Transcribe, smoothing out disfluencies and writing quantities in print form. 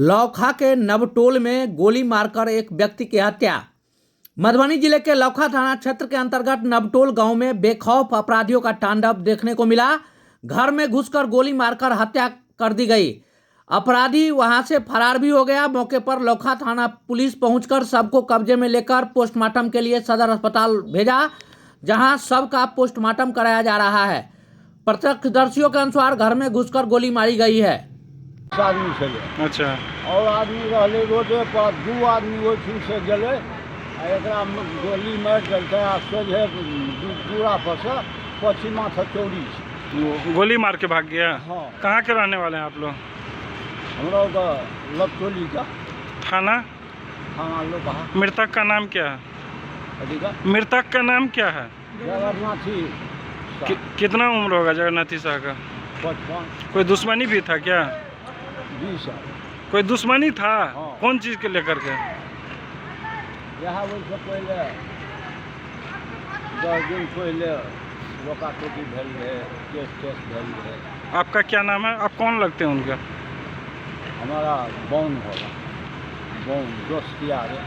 लौखा के नवटोल में गोली मारकर एक व्यक्ति की हत्या। मधुबनी जिले के लौखा थाना क्षेत्र के अंतर्गत नवटोल गांव में बेखौफ अपराधियों का तांडव देखने को मिला। घर में घुसकर गोली मारकर हत्या कर दी गई। अपराधी वहां से फरार भी हो गया। मौके पर लौखा थाना पुलिस पहुंचकर शव को कब्जे में लेकर पोस्टमार्टम के लिए सदर अस्पताल भेजा, जहां शव का पोस्टमार्टम कराया जा रहा है। प्रत्यक्षदर्शियों के अनुसार घर में घुसकर गोली मारी गई है। आदमी छे। अच्छा। और आदमी रहले रोडे पर, दू आदमी ओठी से गेले आ एकरा में गोली मार देलकै आ सोझे दूरा पर से पश्चिमा थचौड़ी छै। गोली मार के भाग गया। हाँ। कहाँ के रहने वाले हैं आप लोग? हमरा तो लपटोली का थाना लोग मृतक का नाम क्या है? अधिका मृतक का नाम क्या है? जगन्नाथी कितना उम्र होगा जगन्नाथी शाह का? 55 कोई दुश्मनी भी था क्या? 20 साल। कोई दुश्मनी था? हाँ। कौन चीज के लेकर के? यहाँ से पहले 10 दिन पहले रोका टोकी भेल रहे, केस भेल रहे। आपका क्या नाम है? आप कौन लगते हैं उनके? हमारा बौन होगा, बौन दोस्त यार है।